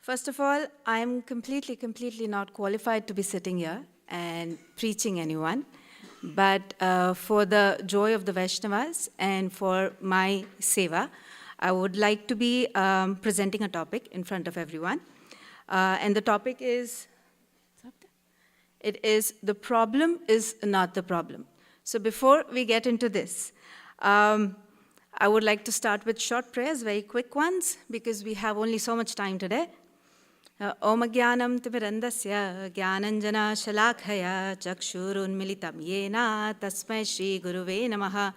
First of all, I'm completely not qualified to be sitting here and preaching anyone. But for the joy of the Vaishnavas and for my seva, I would like to be presenting a topic in front of everyone. And the topic is, the problem is not the problem. So before we get into this, I would like to start with short prayers, very quick ones, because we have only so much time today. Om Jnanam Timirandasya Jnananjana Shalakaya Chakshurunmilitam Yena Tasmai Shri Guruve Namaha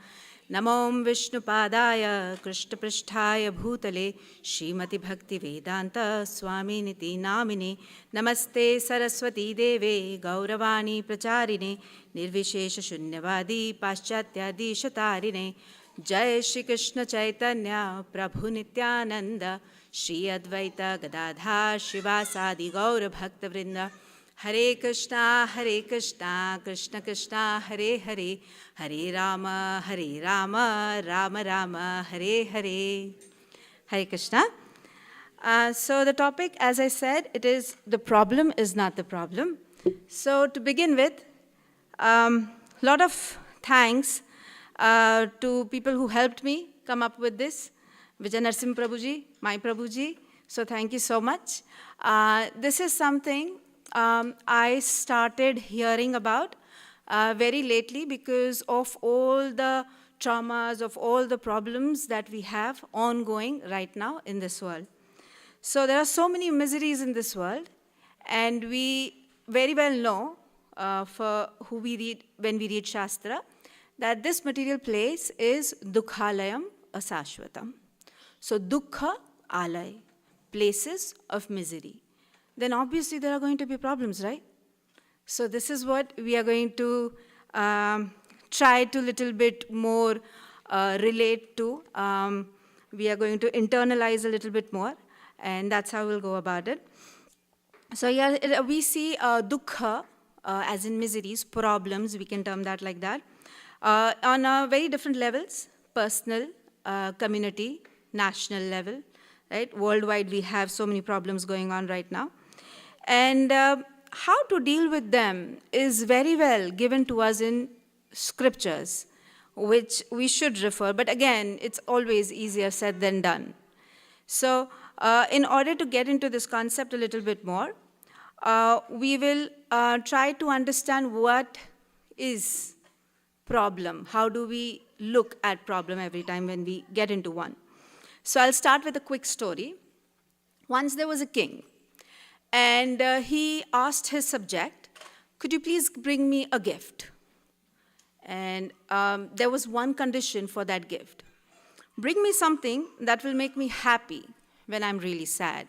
Namom Vishnupadaya Krishna Pristhaya Bhutale Srimati Bhakti Vedanta Swami Niti Namine Namaste Saraswati Deve Gauravani Pracharine Nirvishesha Shunyavadi Paschatyadi Shatarine Jai Shri Krishna Chaitanya Prabhu Nityananda Shri Advaita Gadadhar Shivasadi Gaura Bhakta Vrinda Hare Krishna Krishna Krishna Hare Hare Hare Rama Rama Rama Hare Hare. Hare Krishna. So the topic, as I said, it is the problem is not the problem. So to begin with, lot of thanks to people who helped me come up with this. Vijay Narsim Prabhuji, my Prabhuji, so thank you so much. This is something I started hearing about very lately because of all the traumas, of all the problems that we have ongoing right now in this world. So there are so many miseries in this world, and we very well know for who we read when we read Shastra that this material place is Dukhalayam Asashvatam. So dukkha alay, places of misery. Then obviously there are going to be problems, right? So this is what we are going to try to little bit more relate to. We are going to internalize a little bit more, and that's how we'll go about it. So yeah, we see dukkha as in miseries, problems, we can term that like that, on very different levels, personal, community, national level, right? Worldwide, we have so many problems going on right now. And how to deal with them is very well given to us in scriptures, which we should refer. But again, it's always easier said than done. So in order to get into this concept a little bit more, we will try to understand what is problem. How do we look at problem every time when we get into one? So I'll start with a quick story. Once there was a king, and he asked his subject, could you please bring me a gift? And there was one condition for that gift. Bring me something that will make me happy when I'm really sad,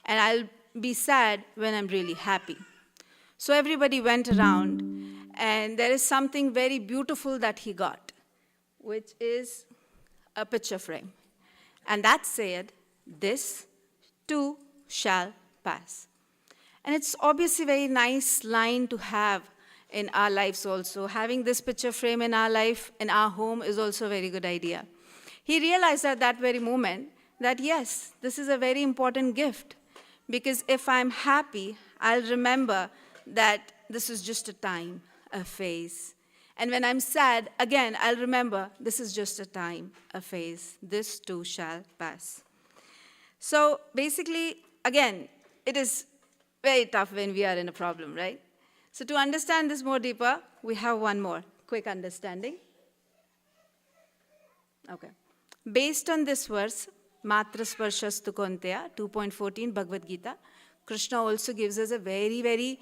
and I'll be sad when I'm really happy. So everybody went around, and there is something very beautiful that he got, which is a picture frame. And that said, this too shall pass. And it's obviously a very nice line to have in our lives also. Having this picture frame in our life, in our home, is also a very good idea. He realized at that very moment that yes, this is a very important gift, because if I'm happy, I'll remember that this is just a time, a phase. And when I'm sad, again, I'll remember this is just a time, a phase. This too shall pass. So basically, again, it is very tough when we are in a problem, right? So to understand this more deeper, we have one more quick understanding. Okay. Based on this verse, Matra Sparshastu Konteya, 2.14 Bhagavad Gita, Krishna also gives us a very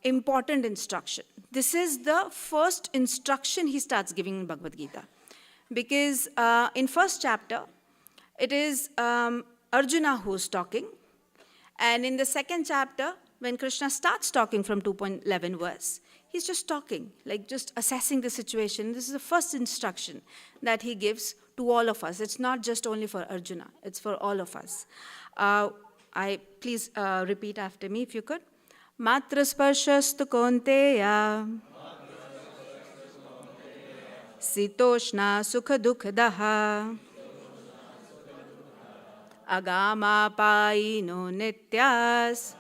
important instruction. This is the first instruction he starts giving in Bhagavad Gita. Because in first chapter, it is Arjuna who's talking. And in the second chapter, when Krishna starts talking from 2.11 verse, he's just talking, like just assessing the situation. This is the first instruction that he gives to all of us. It's not just only for Arjuna, it's for all of us. Please repeat after me if you could. Matra sparshastu konteya Sitoshna sukha dukhadaha agamapaino nityas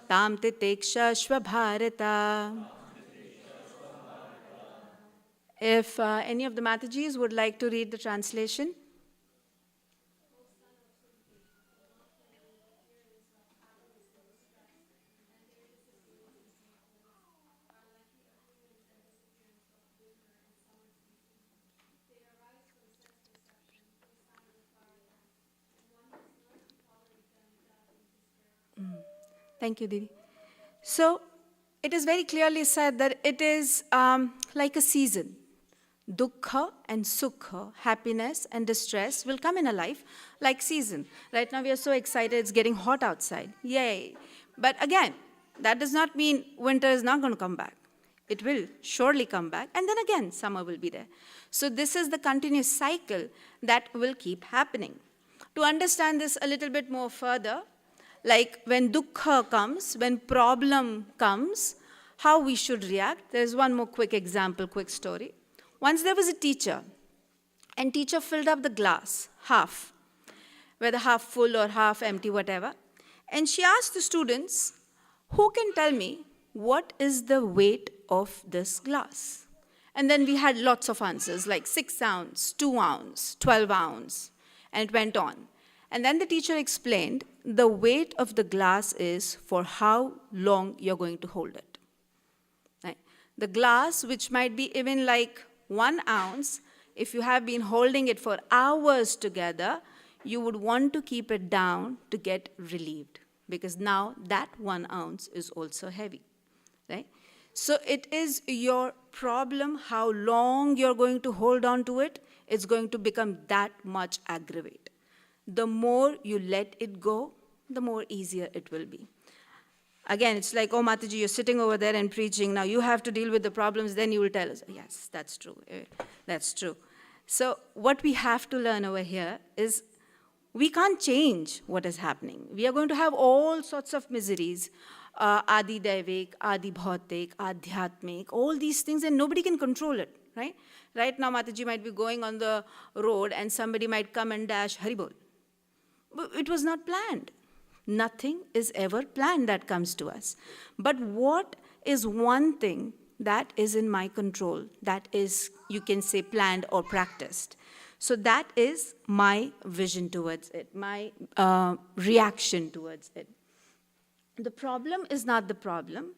tam titeksha shvabharata. If any of the Matajis would like to read the translation. Thank you, Didi. So, it is very clearly said that it is like a season. Dukkha and sukha, happiness and distress will come in a life like season. Right now we are so excited, it's getting hot outside. Yay. But again, that does not mean winter is not going to come back. It will surely come back, and then again summer will be there. So this is the continuous cycle that will keep happening. To understand this a little bit more further, like when dukkha comes, when problem comes, how we should react. There's one more quick example, quick story. Once there was a teacher, and teacher filled up the glass, half, whether half full or half empty, whatever. And she asked the students, who can tell me what is the weight of this glass? And then we had lots of answers, like 6 ounce, 2 ounce, 12 ounce, and it went on. And then the teacher explained, the weight of the glass is for how long you're going to hold it. Right? The glass, which might be even like 1 ounce, if you have been holding it for hours together, you would want to keep it down to get relieved, because now that 1 ounce is also heavy, right? So it is your problem how long you're going to hold on to it. It's going to become that much aggravate. The more you let it go, the more easier it will be. Again, it's like, oh, Mataji, you're sitting over there and preaching. Now you have to deal with the problems. Then you will tell us, yes, that's true. That's true. So what we have to learn over here is we can't change what is happening. We are going to have all sorts of miseries, Adi Daivik, Adi Bhautik, Adhyatmik, all these things, and nobody can control it, right? Right now, Mataji might be going on the road and somebody might come and dash Haribol. But it was not planned. Nothing is ever planned that comes to us. But what is one thing that is in my control, that is, you can say, planned or practiced? So that is my vision towards it, my reaction towards it. The problem is not the problem.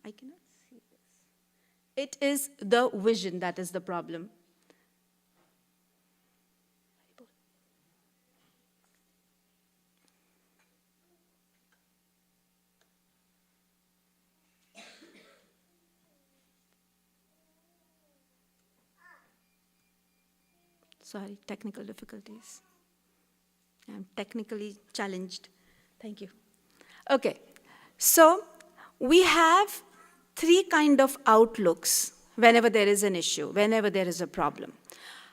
I cannot see this. It is the vision that is the problem. Sorry, technical difficulties. I'm technically challenged. Thank you. Okay, so we have 3 kind of outlooks whenever there is an issue, whenever there is a problem.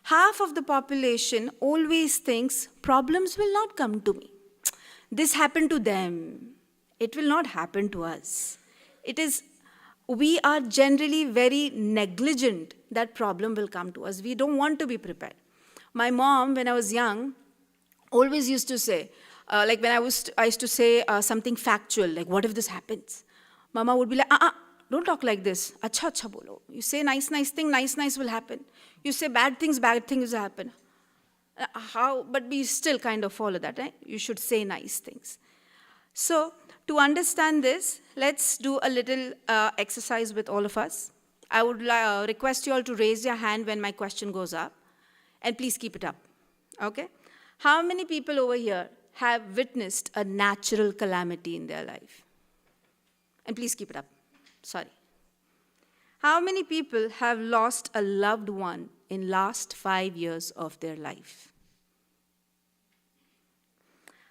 Half of the population always thinks problems will not come to me. This happened to them. It will not happen to us. We are generally very negligent that problem will come to us. We don't want to be prepared. My mom, when I was young, always used to say, like when I used to say something factual, like, what if this happens? Mama would be like, don't talk like this. Acha, acha bolo. You say nice thing, nice will happen. You say bad things will happen. How? But we still kind of follow that, right? You should say nice things. So, to understand this, let's do a little exercise with all of us. I would request you all to raise your hand when my question goes up. And please keep it up, okay? How many people over here have witnessed a natural calamity in their life? And please keep it up, sorry. How many people have lost a loved one in last 5 years of their life?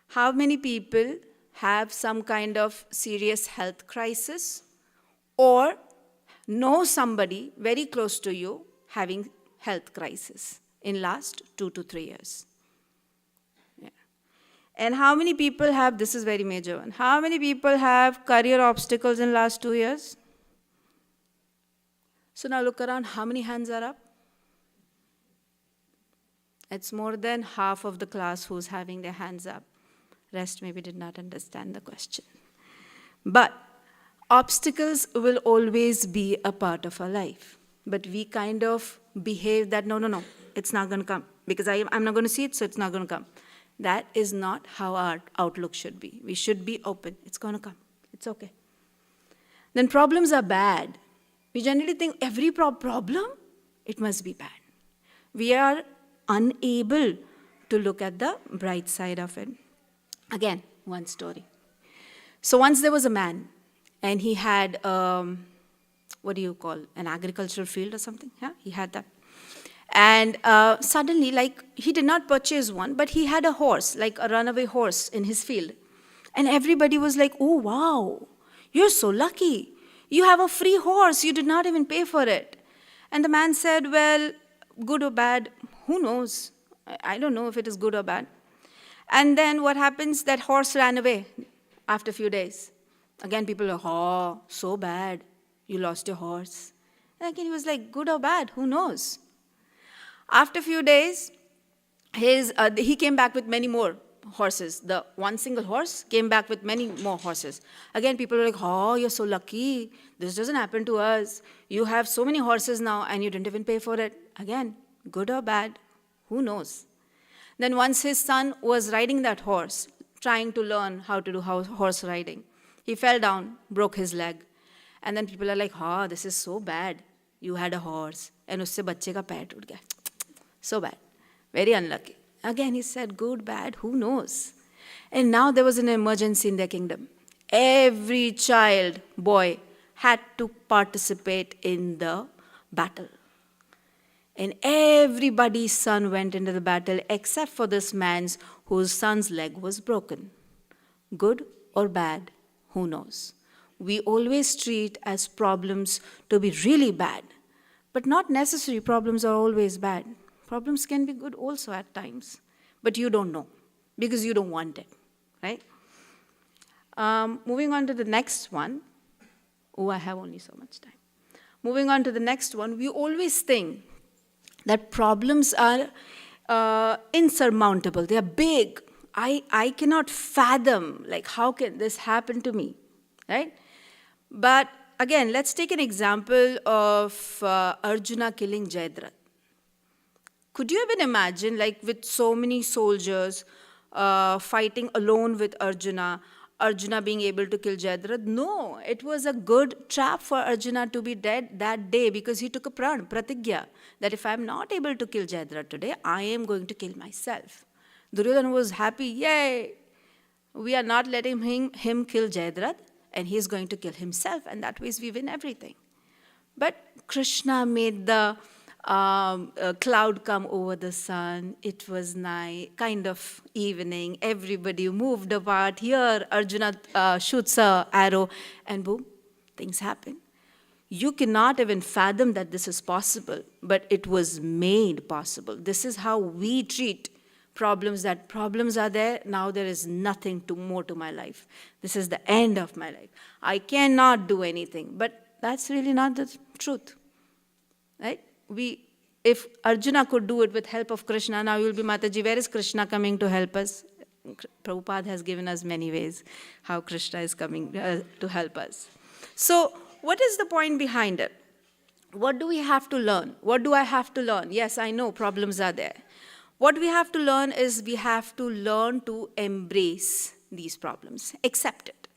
How many people have some kind of serious health crisis or know somebody very close to you having health crisis in last 2 to 3 years? Yeah. And how many people have, this is very major one, how many people have career obstacles in last 2 years? So now look around, how many hands are up? It's more than half of the class who's having their hands up. Rest maybe did not understand the question. But obstacles will always be a part of our life. But we kind of behave that, no, it's not going to come. Because I'm not going to see it, so it's not going to come. That is not how our outlook should be. We should be open. It's going to come. It's okay. Then problems are bad. We generally think every problem, it must be bad. We are unable to look at the bright side of it. Again, one story. So once there was a man, and he had, what do you call, an agricultural field or something? Yeah, he had that. And suddenly, like, he did not purchase one, but he had a horse, like a runaway horse in his field. And everybody was like, oh, wow, you're so lucky. You have a free horse. You did not even pay for it. And the man said, well, good or bad, who knows? I don't know if it is good or bad. And then what happens? That horse ran away after a few days. Again, people are, oh, so bad. You lost your horse. And again, he was like, good or bad, who knows? After a few days, he came back with many more horses. The one single horse came back with many more horses. Again, people were like, oh, you're so lucky. This doesn't happen to us. You have so many horses now, and you didn't even pay for it. Again, good or bad, who knows? Then once his son was riding that horse, trying to learn how to do horse riding, he fell down, broke his leg. And then people are like, oh, this is so bad. You had a horse, and usse bacche ka pair toot gaya. So bad. Very unlucky. Again, he said, good, bad, who knows? And now there was an emergency in their kingdom. Every child, boy, had to participate in the battle. And everybody's son went into the battle except for this man's whose son's leg was broken. Good or bad, who knows? We always treat as problems to be really bad, but not necessarily problems are always bad. Problems can be good also at times, but you don't know because you don't want it, right? Moving on to the next one. Oh, I have only so much time. Moving on to the next one, we always think that problems are insurmountable. They are big. I cannot fathom, like, how can this happen to me, right? But again, let's take an example of Arjuna killing Jayadratha. Could you even imagine, like, with so many soldiers fighting alone with Arjuna being able to kill Jayadratha? No, it was a good trap for Arjuna to be dead that day because he took a pratigya that if I'm not able to kill Jayadratha today, I am going to kill myself. Duryodhana was happy, yay! We are not letting him kill Jayadratha, and he is going to kill himself, and that way we win everything. But Krishna made the cloud come over the sun. It was night, kind of evening. Everybody moved apart. Here, Arjuna shoots an arrow, and boom, things happen. You cannot even fathom that this is possible, but it was made possible. This is how we treat problems, that problems are there, now there is nothing more to my life. This is the end of my life. I cannot do anything, but that's really not the truth, right? If Arjuna could do it with help of Krishna, now you'll be, Mataji, where is Krishna coming to help us? Prabhupada has given us many ways how Krishna is coming to help us. So what is the point behind it? What do we have to learn? What do I have to learn? Yes, I know problems are there. What we have to learn is we have to learn to embrace these problems, accept it.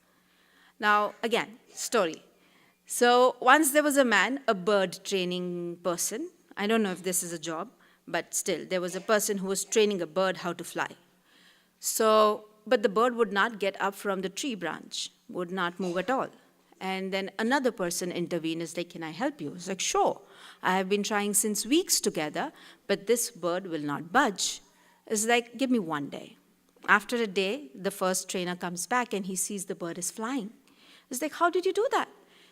Now, again, story. So once there was a man, a bird training person. I don't know if this is a job, but still, there was a person who was training a bird how to fly. So, but the bird would not get up from the tree branch, would not move at all. And then another person intervened, is like, can I help you? It's like, sure. I have been trying since weeks together, but this bird will not budge. It's like, give me one day. After a day, the first trainer comes back and he sees the bird is flying. It's like, how did you do that?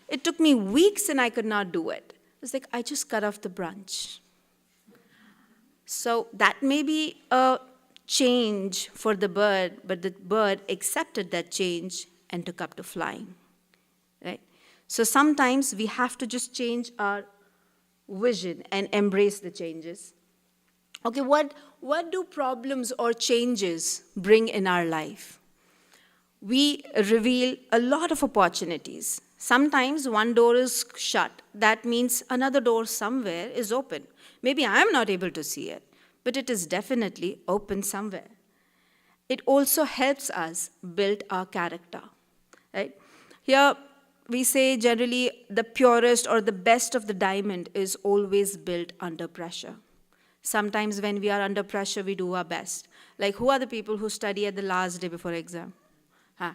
It took me weeks and I could not do it. It's like, I just cut off the branch. So that may be a change for the bird, but the bird accepted that change and took up to flying, right? So sometimes we have to just change our vision and embrace the changes. Okay, what do problems or changes bring in our life? We reveal a lot of opportunities. Sometimes one door is shut. That means another door somewhere is open. Maybe I'm not able to see it, but it is definitely open somewhere. It also helps us build our character, right? Here we say generally the purest or the best of the diamond is always built under pressure. Sometimes when we are under pressure, we do our best. Like, who are the people who study at the last day before exam? Huh?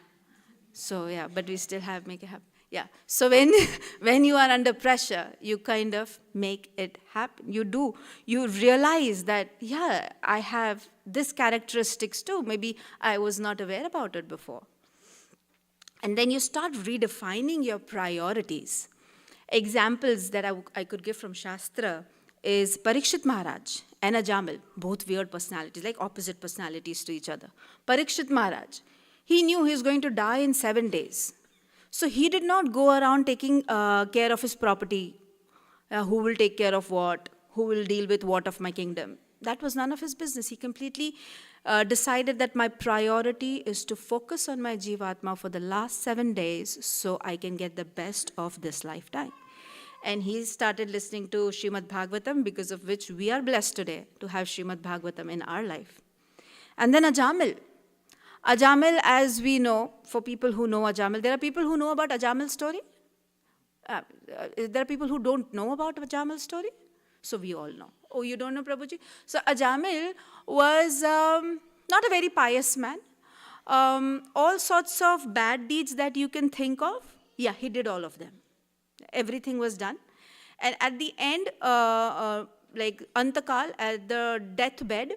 So yeah, but we still have make it happen. Yeah. So when when you are under pressure, you kind of make it happen. You do. You realize that yeah, I have this characteristics too. Maybe I was not aware about it before. And then you start redefining your priorities. Examples that I could give from Shastra is Parikshit Maharaj and Ajamil, both weird personalities, like opposite personalities to each other. Parikshit Maharaj, he knew he was going to die in 7 days. So he did not go around taking care of his property. Who will take care of what? Who will deal with what of my kingdom? That was none of his business. He completely decided that my priority is to focus on my Jivatma for the last 7 days so I can get the best of this lifetime. And he started listening to Srimad Bhagavatam, because of which we are blessed today to have Srimad Bhagavatam in our life. And then Ajamil. Ajamil, as we know, for people who know Ajamil, there are people who know about Ajamil's story. There are people who don't know about Ajamil's story. So we all know. Oh, you don't know, Prabhuji? So Ajamil was not a very pious man. All sorts of bad deeds that you can think of, yeah, he did all of them. Everything was done. And at the end, like Antakal, at the deathbed,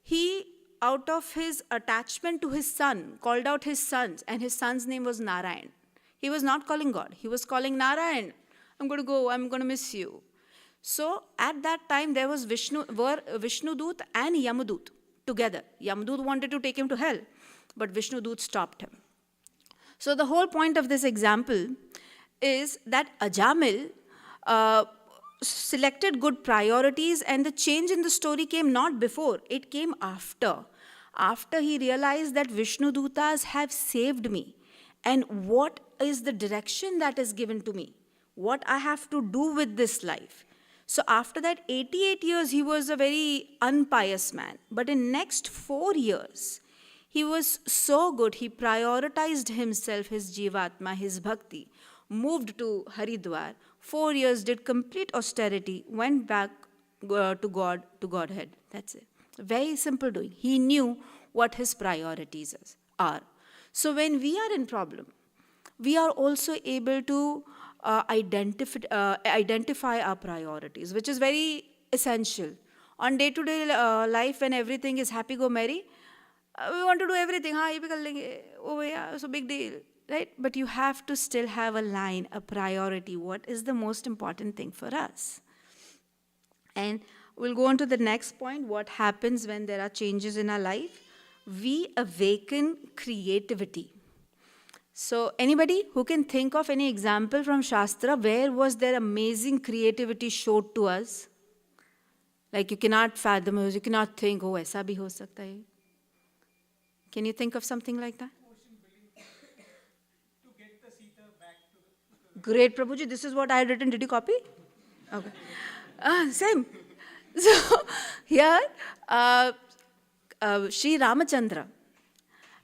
he, out of his attachment to his son, called out his sons, and his son's name was Narayan. He was not calling God. He was calling Narayan. I'm going to go. I'm going to miss you. So at that time, there was Vishnudut and Yamadut together. Yamadut wanted to take him to hell, but Vishnudut stopped him. So the whole point of this example is that Ajamil selected good priorities, and the change in the story came not before, it came after. After he realized that Vishnudutas have saved me, and what is the direction that is given to me, what I have to do with this life. So after that 88 years, he was a very unpious man. But in next 4 years, he was so good, he prioritized himself, his Jivatma, his Bhakti, moved to Haridwar, 4 years did complete austerity, went back to God, to Godhead. That's it. Very simple doing. He knew what his priorities are. So when we are in problem, we are also able to identify our priorities, which is very essential. On day-to-day life, when everything is happy, go merry, we want to do everything. Oh yeah, so big deal. Right? But you have to still have a line, a priority. What is the most important thing for us? And we'll go on to the next point. What happens when there are changes in our life? We awaken creativity. So anybody who can think of any example from Shastra, where was there amazing creativity showed to us? Like you cannot fathom, you cannot think, oh, aisa bhi ho sakta hai. Can you think of something like that? Great, Prabhuji. This is what I had written. Did you copy? Okay. Same. So here, Sri Ramachandra,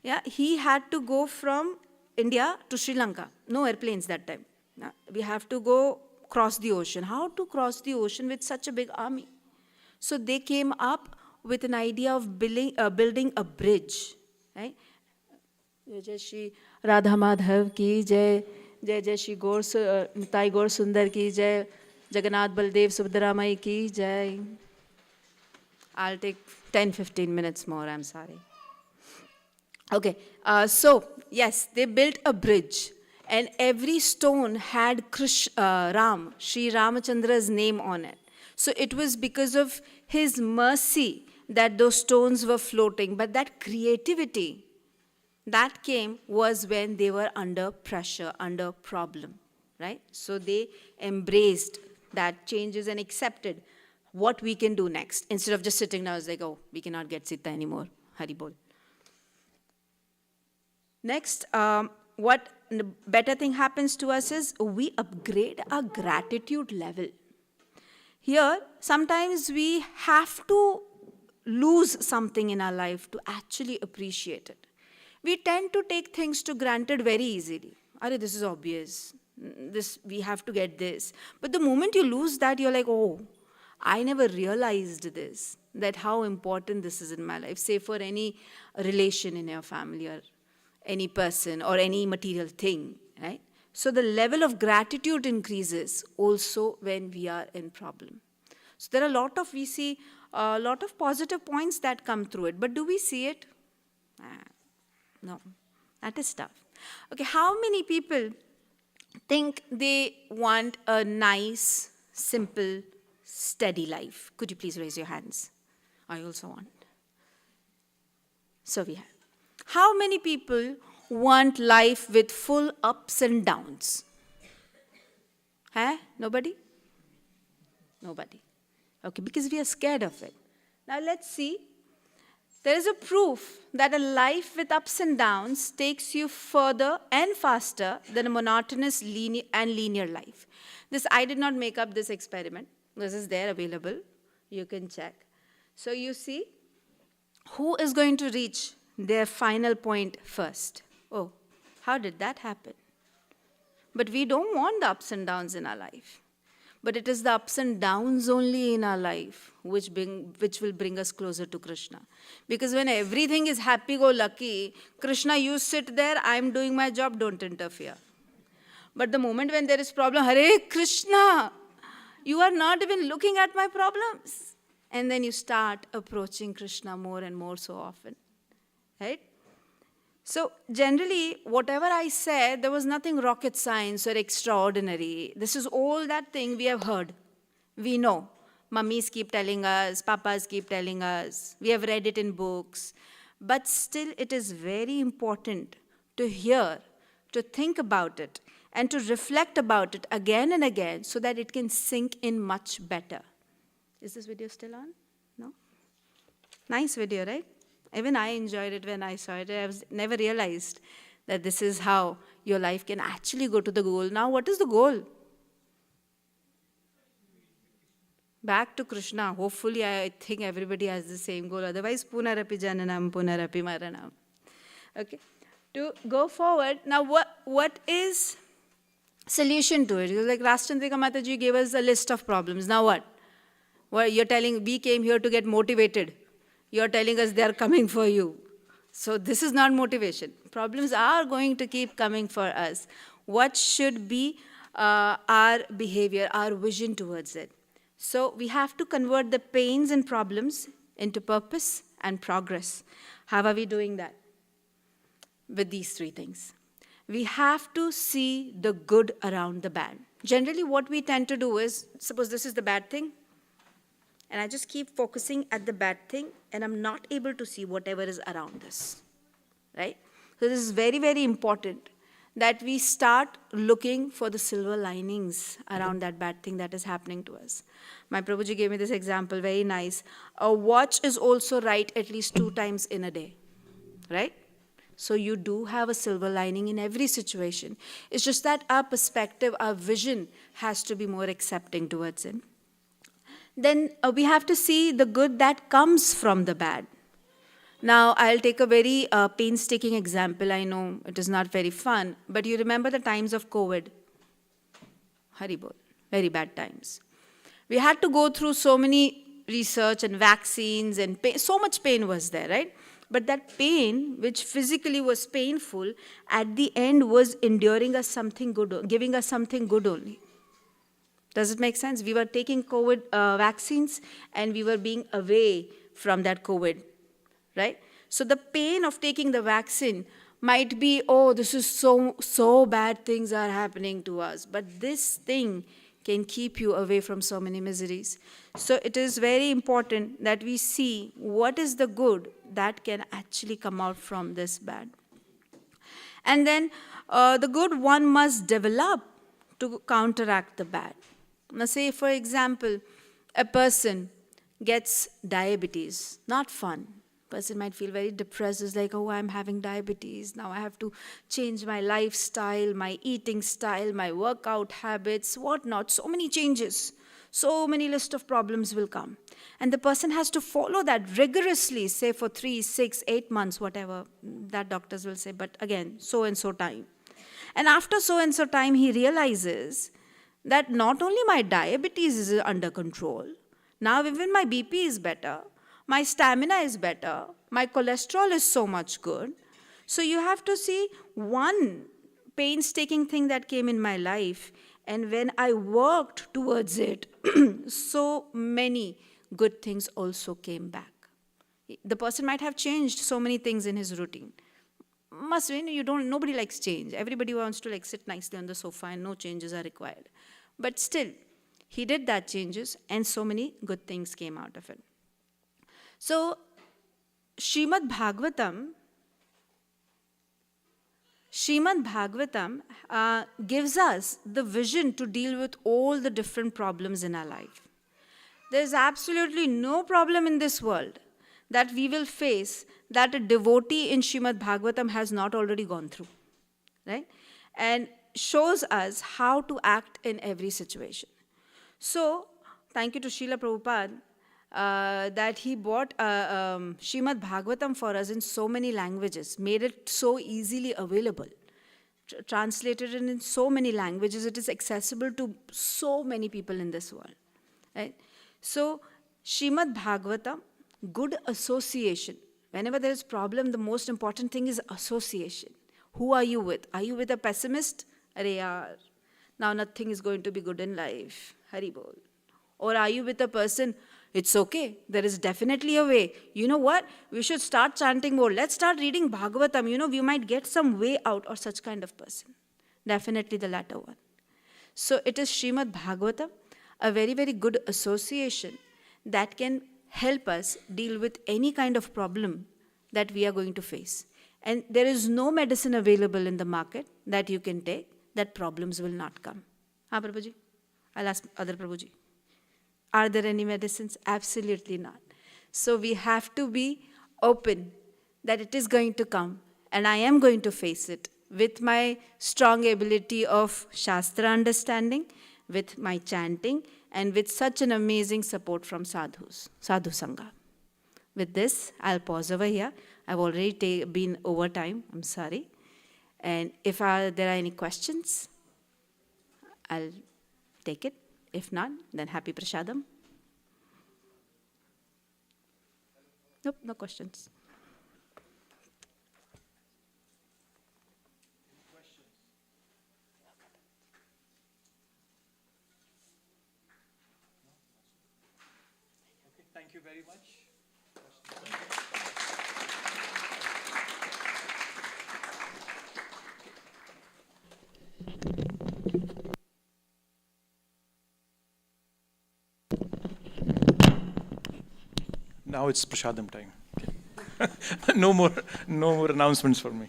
yeah, he had to go from India to Sri Lanka. No airplanes that time. We have to go cross the ocean. How to cross the ocean with such a big army? So they came up with an idea of building a bridge. Right? Jai Shri Radha Madhav ki jai. जय जय श्री गौर निताई गौर सुंदर की जय जगन्नाथ बलदेव सुभद्रा माई की जय. I'll take 10-15 minutes more, I'm sorry. Okay, so yes, they built a bridge, and every stone had Ram, Sri Ramachandra's name on it. So it was because of his mercy that those stones were floating. But that creativity that came was when they were under pressure, under problem, right? So they embraced that changes and accepted. what we can do next. Instead of just sitting down, it's like, oh, we cannot get Sita anymore. Hari bol. Next, what the better thing happens to us is we upgrade our gratitude level. Here, sometimes we have to lose something in our life to actually appreciate it. We tend to take things to granted very easily. Arey, this is obvious. This, we have to get this. But the moment you lose that, you're like, oh, I never realized this, that how important this is in my life. Say for any relation in your family or any person or any material thing, right? So the level of gratitude increases also when we are in problem. So there are we see a lot of positive points that come through it, but do we see it? No, that is tough. Okay, how many people think they want a nice, simple, steady life? Could you please raise your hands? I also want. So we have. How many people want life with full ups and downs? Huh? Nobody? Nobody. Okay, because we are scared of it. Now let's see. There is a proof that a life with ups and downs takes you further and faster than a monotonous linear life. This, I did not make up this experiment. This is there available. You can check. So you see, who is going to reach their final point first? Oh, how did that happen? But we don't want the ups and downs in our life. But it is the ups and downs only in our life which will bring us closer to Krishna. Because when everything is happy-go-lucky, Krishna, you sit there, I'm doing my job, don't interfere. But the moment when there is problem, Hare Krishna, you are not even looking at my problems. And then you start approaching Krishna more and more so often. Right? So generally, whatever I said, there was nothing rocket science or extraordinary. This is all that thing we have heard. We know. Mummies keep telling us, papas keep telling us. We have read it in books. But still, it is very important to hear, to think about it, and to reflect about it again and again so that it can sink in much better. Is this video still on? No? Nice video, right? Even I enjoyed it when I saw it. I never realized that this is how your life can actually go to the goal. Now, what is the goal? Back to Krishna. Hopefully, I think everybody has the same goal. Otherwise, punarapi jananam, punarapi maranam. Okay. To go forward, now what is solution to it? Like Chandrika Mataji gave us a list of problems. Now what? Well, you're telling we came here to get motivated. You're telling us they're coming for you. So this is not motivation. Problems are going to keep coming for us. What should be our behavior, our vision towards it? So we have to convert the pains and problems into purpose and progress. How are we doing that? With these three things. We have to see the good around the bad. Generally, what we tend to do is, suppose this is the bad thing, and I just keep focusing at the bad thing, and I'm not able to see whatever is around this, right? So this is very, very important that we start looking for the silver linings around that bad thing that is happening to us. My Prabhuji gave me this example, very nice. A watch is also right at least 2 times in a day, right? So you do have a silver lining in every situation. It's just that our perspective, our vision has to be more accepting towards it. Then we have to see the good that comes from the bad. Now, I'll take a very painstaking example. I know it is not very fun, but you remember the times of COVID. Haribol, very bad times. We had to go through so many research and vaccines and pain, so much pain was there, right? But that pain, which physically was painful, at the end was enduring us something good, giving us something good only. Does it make sense? We were taking COVID vaccines and we were being away from that COVID, right? So the pain of taking the vaccine might be, oh, this is so bad things are happening to us. But this thing can keep you away from so many miseries. So it is very important that we see what is the good that can actually come out from this bad. And then the good one must develop to counteract the bad. Now say, for example, a person gets diabetes, not fun. Person might feel very depressed, it's like, oh, I'm having diabetes, now I have to change my lifestyle, my eating style, my workout habits, whatnot, so many changes. So many list of problems will come. And the person has to follow that rigorously, say for 3, 6, 8 months, whatever that doctors will say, but again, so and so time. And after so and so time, he realizes that not only my diabetes is under control, now even my BP is better, my stamina is better, my cholesterol is so much good. So you have to see one painstaking thing that came in my life, and when I worked towards it, so many good things also came back. The person might have changed so many things in his routine. Must be, nobody likes change. Everybody wants to like sit nicely on the sofa and no changes are required. But still, he did that changes and so many good things came out of it. So, Srimad Bhagavatam gives us the vision to deal with all the different problems in our life. There's absolutely no problem in this world that we will face that a devotee in Srimad Bhagavatam has not already gone through, right? And shows us how to act in every situation. So, thank you to Srila Prabhupada that he brought Srimad Bhagavatam for us in so many languages, made it so easily available, translated it in so many languages, it is accessible to so many people in this world, right? So, Srimad Bhagavatam, good association. Whenever there is problem, the most important thing is association. Who are you with? Are you with a pessimist? Arey yaar, now nothing is going to be good in life. Hari bol. Or are you with a person, it's okay, there is definitely a way. You know what? We should start chanting more. Let's start reading Bhagavatam. We might get some way out, or such kind of person. Definitely the latter one. So it is Srimad Bhagavatam, a very, very good association that can help us deal with any kind of problem that we are going to face. And there is no medicine available in the market that you can take that problems will not come. Prabhuji? I'll ask other Prabhuji. Are there any medicines? Absolutely not. So we have to be open that it is going to come and I am going to face it with my strong ability of Shastra understanding, with my chanting, and with such an amazing support from sadhus, sadhu sangha. With this, I'll pause over here. I've already been over time, I'm sorry. And if there are any questions, I'll take it. If not, then happy prasadam. Nope, no questions. Okay, thank you very much. Now it's prasadam time. Okay. no more announcements for me.